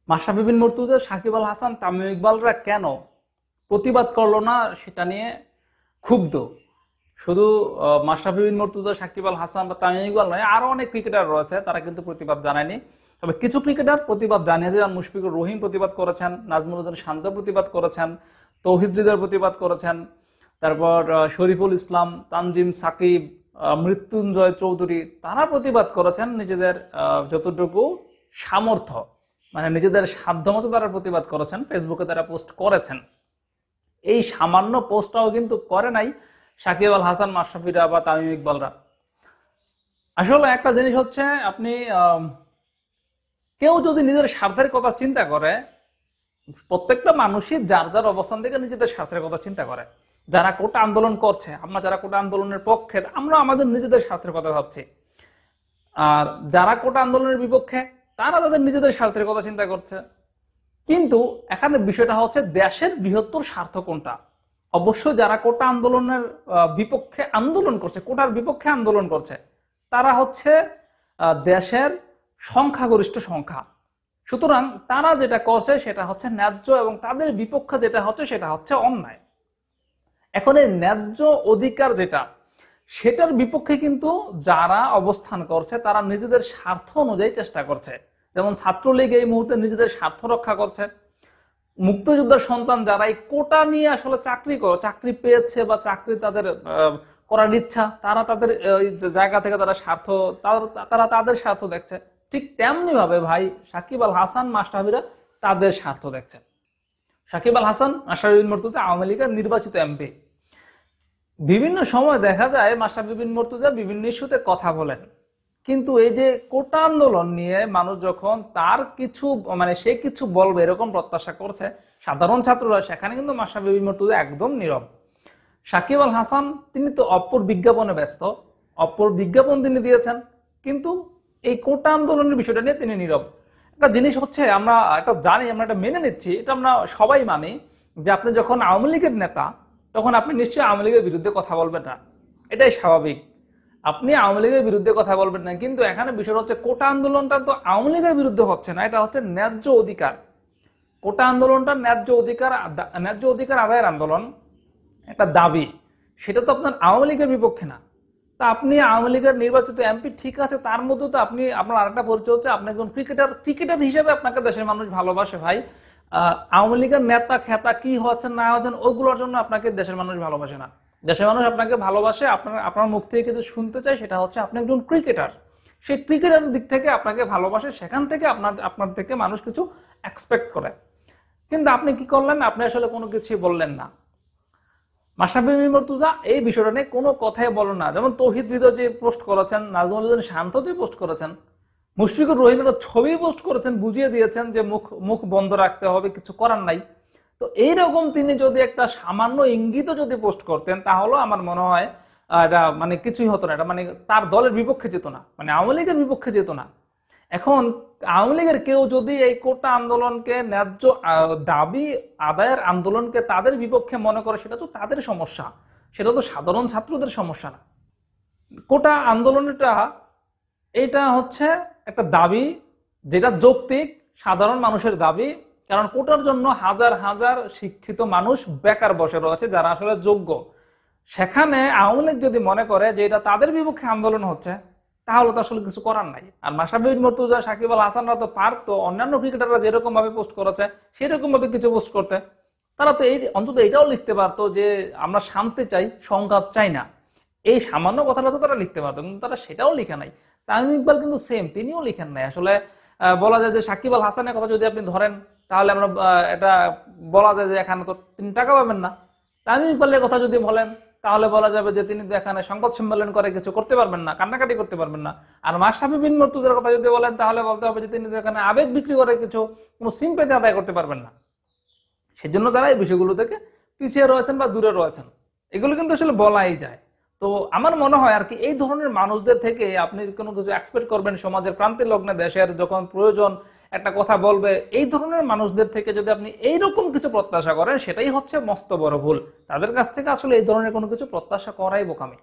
মাশরাফি বিন মুর্তজা, সাকিব আল হাসান, তামিম ইকবালরা কেন প্রতিবাদ করলো না সেটা নিয়ে ক্ষুব্ধ। শুধু মাশরাফি বিন মুর্তজা, সাকিব আল হাসান বা তামিম ইকবাল নয়, আরো অনেক ক্রিকেটার রয়েছে, তারা কিন্তু প্রতিবাদ জানায়নি। তবে কিছু ক্রিকেটার প্রতিবাদ জানিয়েছে, যেমন মুশফিকুর রহিম প্রতিবাদ করেছেন, নাজমুল হোসেন শান্ত প্রতিবাদ করেছেন, তৌহিদ হৃদয় প্রতিবাদ করেছেন, তারপর শরীফুল ইসলাম, তানজিম সাকিব, মৃত্যুঞ্জয় চৌধুরী, তারা প্রতিবাদ করেছেন নিজেদের যতটুকু সামর্থ্য, মানে নিজেদের সাধ্যমতো তারা প্রতিবাদ করেছেন, ফেসবুকে তারা পোস্ট করেছেন। এই সামান্য পোস্টটাও কিন্তু করে নাই সাকিব আল হাসান, মাশরাফিরা বা তামিম ইকবালরা। আসলে একটা জিনিস হচ্ছে, আপনি কেউ যদি নিজের স্বার্থের কথা চিন্তা করে, প্রত্যেকটা মানুষই যার যার অবস্থান থেকে নিজেদের স্বার্থের কথা চিন্তা করে। যারা কোটা আন্দোলন করছে, আমরা যারা কোটা আন্দোলনের পক্ষে, আমরা আমাদের নিজেদের স্বার্থের কথা ভাবছি। আর যারা কোটা আন্দোলনের বিপক্ষে, তারা তাদের নিজেদের স্বার্থের কথা চিন্তা করছে। কিন্তু এখানে বিষয়টা হচ্ছে দেশের বৃহত্তর স্বার্থ কোনটা। অবশ্যই যারা কোটা আন্দোলনের বিপক্ষে আন্দোলন করছে, কোটার বিপক্ষে আন্দোলন করছে, তারা হচ্ছে দেশের সংখ্যাগরিষ্ঠ সংখ্যা। সুতরাং তারা যেটা করছে সেটা হচ্ছে ন্যায্য, এবং তাদের বিপক্ষে যেটা হচ্ছে সেটা হচ্ছে অন্যায়। এখন এই ন্যায্য অধিকার যেটা, সেটার বিপক্ষে কিন্তু যারা অবস্থান করছে তারা নিজেদের স্বার্থ অনুযায়ী চেষ্টা করছে। যেমন ছাত্রলীগ এই মুহূর্তে নিজেদের স্বার্থ রক্ষা করছে। মুক্তিযোদ্ধার সন্তান যারা এই কোটা নিয়ে আসলে চাকরি পেয়েছে বা চাকরি তাদের করার ইচ্ছা, তারা তাদের জায়গা থেকে তারা তারা তাদের স্বার্থ দেখছে। ঠিক তেমনি ভাবে ভাই সাকিব আল হাসান, মাশরাফিরা তাদের স্বার্থ দেখছে। সাকিব আল হাসান, মাশরাফি বিন মুর্তজা আওয়ামী লীগের নির্বাচিত এমপি। বিভিন্ন সময় দেখা যায় মাশরাফি বিন মুর্তজা বিভিন্ন ইস্যুতে কথা বলেন, কিন্তু এই যে কোটা আন্দোলন নিয়ে মানুষ যখন তার কিছু, মানে সে কিছু বলবে এরকম প্রত্যাশা করছে সাধারণ ছাত্ররা, সেখানে কিন্তু মাশরাফি বিন মুর্তজা একদম নীরব। সাকিব আল হাসান তিনি তো অপর বিজ্ঞাপনে ব্যস্ত, অপর বিজ্ঞাপন তিনি দিয়েছেন, কিন্তু এই কোটা আন্দোলনের বিষয়টা নিয়ে তিনি নীরব। একটা জিনিস হচ্ছে, আমরা এটা জানি, আমরা এটা মেনে নিচ্ছি, এটা আমরা সবাই মানি, যে আপনি যখন আওয়ামী লীগের নেতা, তখন আপনি নিশ্চয়ই আওয়ামী লীগের বিরুদ্ধে কথা বলবেন না, এটাই স্বাভাবিক। আপনি আওয়ামী লীগের বিরুদ্ধে কথা বলবেন না, কিন্তু এখানে বিষয় হচ্ছে কোটা আন্দোলনটা তো আওয়ামী লীগের বিরুদ্ধে হচ্ছে না, এটা হচ্ছে ন্যায্য অধিকার। কোটা আন্দোলনটা ন্যায্য অধিকার আদায়ের আন্দোলন, একটা দাবি। সেটা তো আপনার আওয়ামী লীগের বিপক্ষে না। তা আপনি আওয়ামী লীগের নির্বাচিত এমপি, ঠিক আছে, তার মধ্যে তো আপনার আরেকটা পরিচয় হচ্ছে আপনি একজন ক্রিকেটার হিসেবে আপনাকে দেশের মানুষ ভালোবাসে ভাই। আওয়ামী লীগের নেতা খেতা কি হচ্ছেন না হচ্ছেন ওগুলোর জন্য আপনাকে দেশের মানুষ ভালোবাসে না। দেশের মানুষ আপনাকে ভালোবাসে, আপনার মুখ থেকে কিছু শুনতে চাই, সেটা হচ্ছে আপনি একজন ক্রিকেটার। সেই ক্রিকেটারের দিক থেকে আপনাকে ভালোবাসে, সেখান থেকে আপনার থেকে মানুষ কিছু এক্সপেক্ট করে। কিন্তু আপনি কি করলেন? আপনি আসলে কোনো কিছুই বললেন না। মাশরাফি বিন মুর্তজা এই বিষয়টা নিয়ে কোনো কথাই বলেন না। যেমন তৌহিদ হৃদয় যে পোস্ট করেছেন, নাজমুল হোসেন শান্ত যে পোস্ট করেছেন, মুশফিকুর রহিম একটা ছবি পোস্ট করেছেন, বুঝিয়ে দিয়েছেন যে মুখ বন্ধ রাখতে হবে, কিছু করার নাই। তো এইরকম তিনি যদি একটা সামান্য ইঙ্গিতও যদি পোস্ট করতেন, তাহলে আমার মনে হয় এটা মানে কিছুই হতো না, এটা মানে তার দলের বিপক্ষে যেত না, মানে আওয়ামী লীগের বিপক্ষে যেত না। এখন আওয়ামী লীগের কেউ যদি এই কোটা আন্দোলনকে, ন্যায্য দাবি আদায়ের আন্দোলনকে তাদের বিপক্ষে মনে করে, সেটা তো তাদের সমস্যা, সেটা তো সাধারণ ছাত্রদের সমস্যা না। কোটা আন্দোলনটা এটা হচ্ছে একটা দাবি, যেটা যৌক্তিক সাধারণ মানুষের দাবি। কারণ কোটার জন্য হাজার হাজার শিক্ষিত মানুষ বেকার বসে রয়েছে, যারা আসলে যোগ্য। সেখানে আওয়ামী লীগ যদি মনে করে যে এটা তাদের বিপক্ষে আন্দোলন হচ্ছে, তাহলে তো আসলে কিছু করার নাই। আর মাশরাফি বিন মুর্তজা, সাকিব আল হাসানরা তো পারতো অন্যান্য ক্রিকেটাররা যেরকম ভাবে পোস্ট করেছে সেরকম ভাবে কিছু পোস্ট করতে। তারা তো অন্তত এটাও লিখতে পারতো যে আমরা শান্তি চাই, সংঘাত চাই না। এই সামান্য কথাটা তো তারা লিখতে পারতো, কিন্তু তারা সেটাও লিখে নাই। তামিম ইকবাল কিন্তু সেম, তিনিও লিখেন নাই। আসলে বলা যায় যে সাকিব আল হাসানের কথা যদি আপনি ধরেন, তাহলে আমরা এটা বলা যায় যে এখানে তো তিনি টাকা পাবেন না। তামিম ইকবালের কথা যদি বলেন, তাহলে বলা যাবে যে তিনি তো এখানে সংবাদ সম্মেলন করে কিছু করতে পারবেন না, কান্নাকাটি করতে পারবেন না। আর মাশরাফি বিন মুর্তজার কথা যদি বলেন, তাহলে বলতে হবে যে তিনি তো এখানে আবেগ বিক্রি করে কিছু কোনো সিম্পেথি আদায় করতে পারবেন না। সেজন্য তারা এই বিষয়গুলো থেকে পিছিয়ে রয়েছেন বা দূরে রয়েছেন। এগুলো কিন্তু আসলে বলাই যায়। তো আমার মনে হয় আর কি, এই ধরনের মানুষদের থেকে আপনি কোনো কিছু এক্সপেক্ট করবেন সমাজের ক্রান্তি লগ্নে, দেশের যখন প্রয়োজন একটা কথা বলবে, এই ধরনের মানুষদের থেকে যদি আপনি এইরকম কিছু প্রত্যাশা করেন, সেটাই হচ্ছে মস্ত বড় ভুল। তাদের কাছ থেকে আসলে এই ধরনের কোনো কিছু প্রত্যাশা করাই বোকামি।